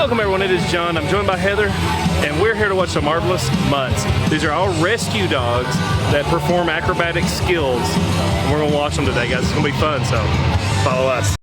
Welcome everyone, it is John. I'm joined by Heather, and we're here to watch the marvelous Mutts. These are all rescue dogs that perform acrobatic skills. And we're gonna watch them today, guys. It's gonna be fun, so follow us.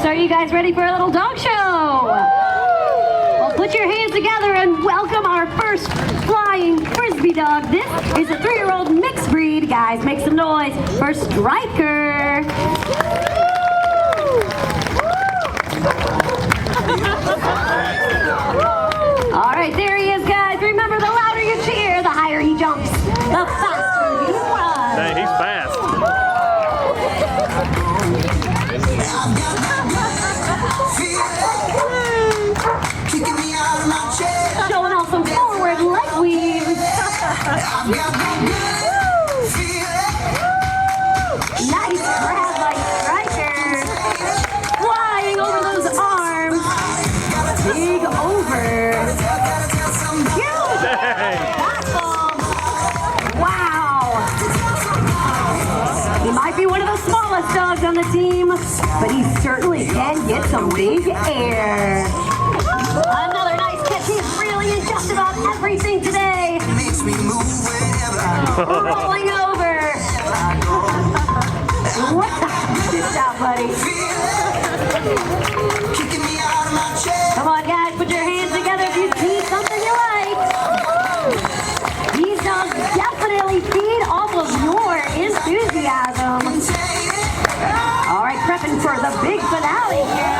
Are you guys ready for a little dog show? Well, put your hands together and welcome our first flying frisbee dog. This is a 3-year-old mixed breed. Guys, make some noise for Striker. All right, there he is, guys. Remember, the louder you cheer, the higher he jumps, the faster he runs. Hey, he's fast. Showing off some forward leg weaves. Nice grab by Striker. Flying over those arms. Big over. Huge. Tackle. Wow. He might be one of the smallest dogs on the team, but he certainly can get some big air. Another nice catch. He's really in just about everything today. Rolling over. What? Good job, buddy. Come on, guys. Put your hands together if you see something you like. These dogs definitely feed off of your enthusiasm. All right, prepping for the big finale here.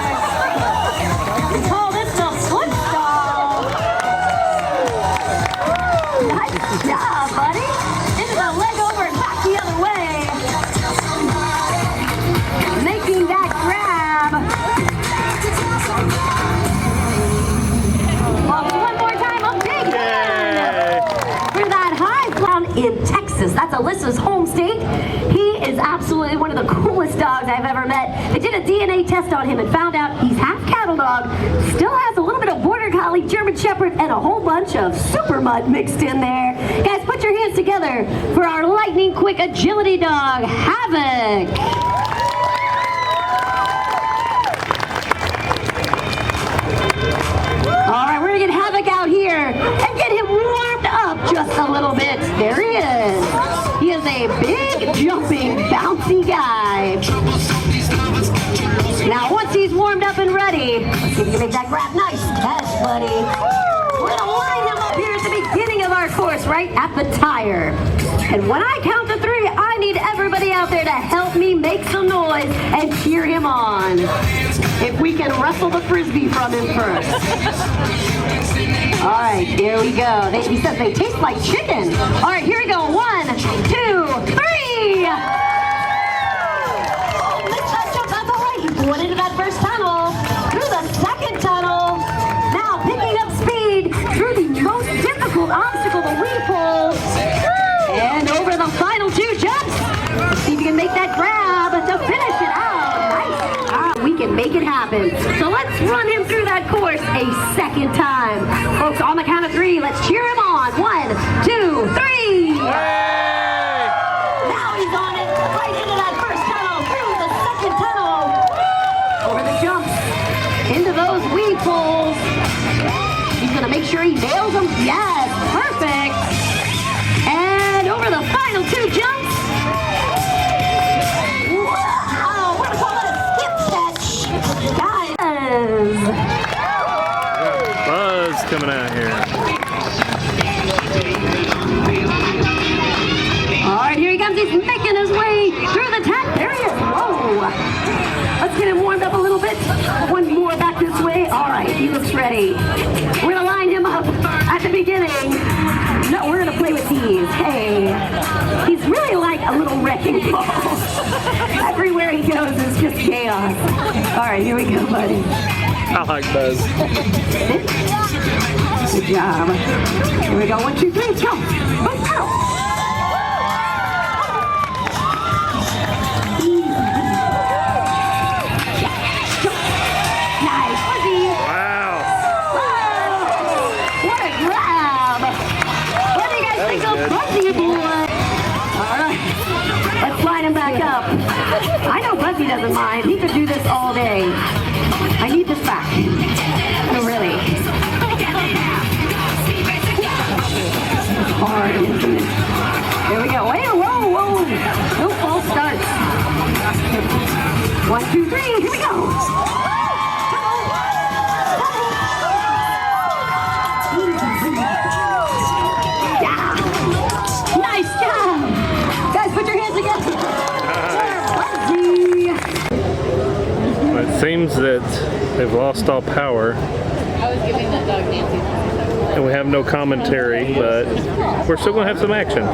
We call this the foot stall. Nice job, buddy. Into the leg over and back the other way. Making that grab. Well, one more time, a big hand for that high clown in Texas. That's Alyssa's home state. He is absolutely one of the coolest dogs I've ever met. They did a DNA test on him and found out he's half cattle dog, still has a little bit of border collie, German shepherd, and a whole bunch of super mutt mixed in there. Guys, put your hands together for our lightning quick agility dog, Havoc. All right, we're gonna get Havoc out here and get him warmed up just a little bit. There he is. He is a big, jumping, bouncy guy. Now, once he's warmed up and ready, let's see if you can make that grab. Nice catch, buddy. We're gonna line him up here at the beginning of our course, right at the tire. And when I count to 3, I need everybody out there to help me make some noise and cheer him on. If we can wrestle the frisbee from him first. All right, here we go. He says they taste like chicken. All right, here we go. 1, 2, 3. Went into that first tunnel, through the second tunnel. Now picking up speed through the most difficult obstacle, the weave pole. And over the final 2 jumps. Let's see if you can make that grab to finish it out. Nice. We can make it happen. So let's run him through that course a second time. Folks, on the count of 3, let's cheer him on. 1, 2, 3. Now he's on it, right into that first tunnel, through the second tunnel. Over the jumps, into those weave poles. He's gonna make sure he nails them. Yes, perfect. And over the final 2 jumps. Wow, we're gonna call it a skip catch. Guys. Buzz coming out here. All right, here he comes. He's making his way through the tent. There he is. Whoa. Let's get him warmed up a little bit. One more back this way. All right, he looks ready. We're gonna line him up at the beginning. No, we're gonna play with these. Hey, he's really like a little wrecking ball. Everywhere he goes is just chaos. All right, here we go, buddy. I like Buzz. Good job. Here we go. 1, 2, 3. Let's go. Let's go. doesn't mind. He could do this all day. I need this back. No, really. Hard. There we go. Wait, whoa, whoa. No false starts. 1, 2, 3. Here we go. Yeah. Nice job. Guys, put your hands together. It seems that they've lost all power. I was giving that dog Nancy. And we have no commentary, but we're still going to have some action.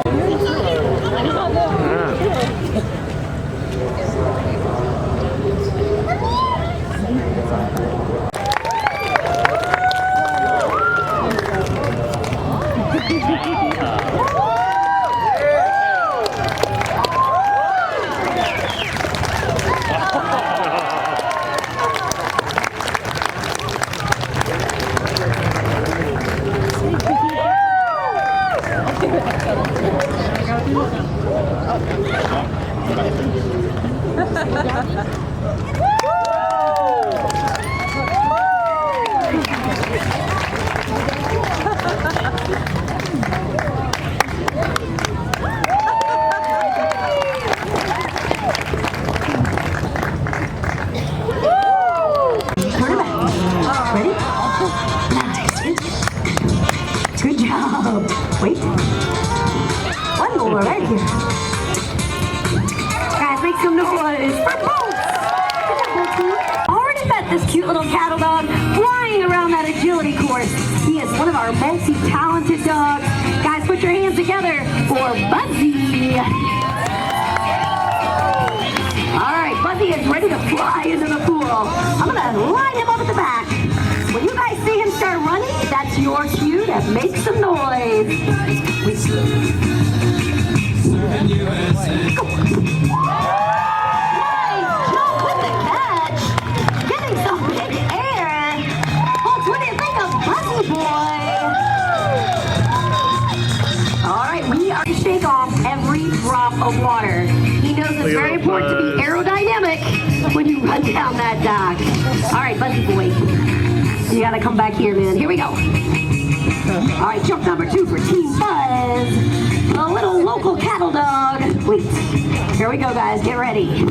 Good job. Wait. One more right here. Guys, make some noise for Mutts. Already met this cute little cattle dog flying around that agility course. He is one of our multi-talented dogs. Guys, put your hands together for Buzzy. All right, Buzzy is ready to fly into the pool. I'm gonna line him up at the back. When you guys see him start running, that's your cue to make some noise. Go. Nice jump with the catch. Getting some big air. Folks, what do you think of Buzzy Boy? All right, we are to shake off every drop of water. He knows it's very important to be aerodynamic when you run down that dock. All right, Buzzy Boy. You gotta come back here, man. Here we go. All right, jump number 2 for Team Buzz. A little local cattle dog. Wait. Here we go, guys. Get ready.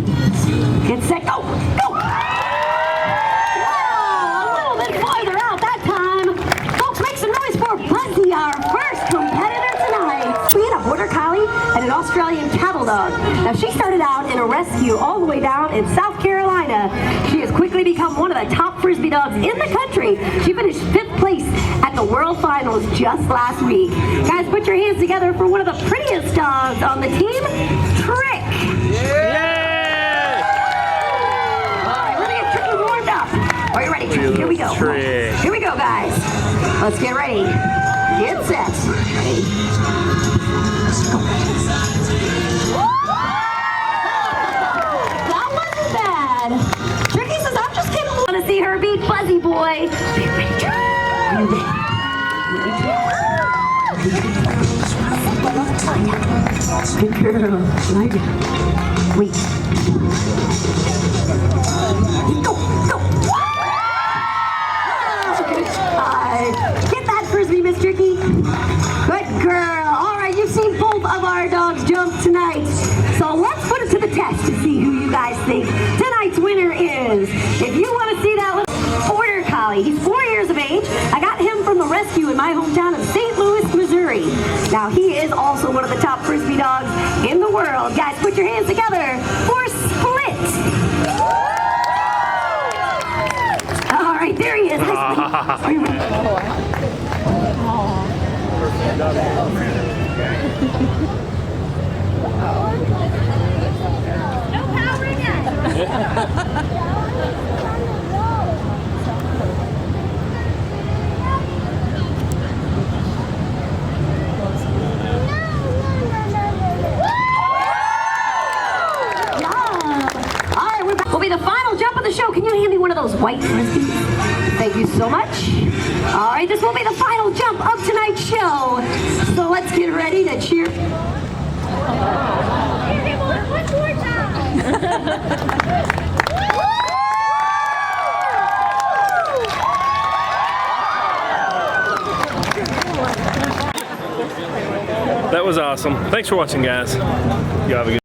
Get set. Go. Go. Wow, a little bit farther out that time. Folks, make some noise for Buzzy, our first competitor tonight. We had a border collie and an Australian cattle dog. Now, she started out in a rescue all the way down in South Carolina. She has quickly become one of the top frisbee dogs in the country. She finished 5th place at the World Finals just last week. Guys, put your hands together for one of the prettiest dogs on the team, Trick. Yeah! All right, let me get Tricky warmed up. Are you ready, Tricky? Here we go. Trick. Here we go, guys. Let's get ready. Get set. Ready. Go. That wasn't bad. Tricky says, I'm just kidding. Want to see her beat Buzzy Boy. Good girl. Like it. Wait. Go, go. Good try. Get that frisbee, Miss Tricky. Good girl. All right, you've seen both of our dogs jump tonight. So let's put it to the test to see who you guys think tonight's winner is. If you want to see that little border collie, he's 4 years of age. I got him from the rescue in my hometown of St. Louis, Missouri. Now, he is also one of the top frisbee dogs in the world. Guys, put your hands together for Split. All right, there he is. Are you ready? No powering it. Will be the final jump of the show. Can you hand me one of those white frisbees? Thank you so much. All right, this will be the final jump of tonight's show. So let's get ready to cheer. One more time. That was awesome. Thanks for watching, guys. You have a good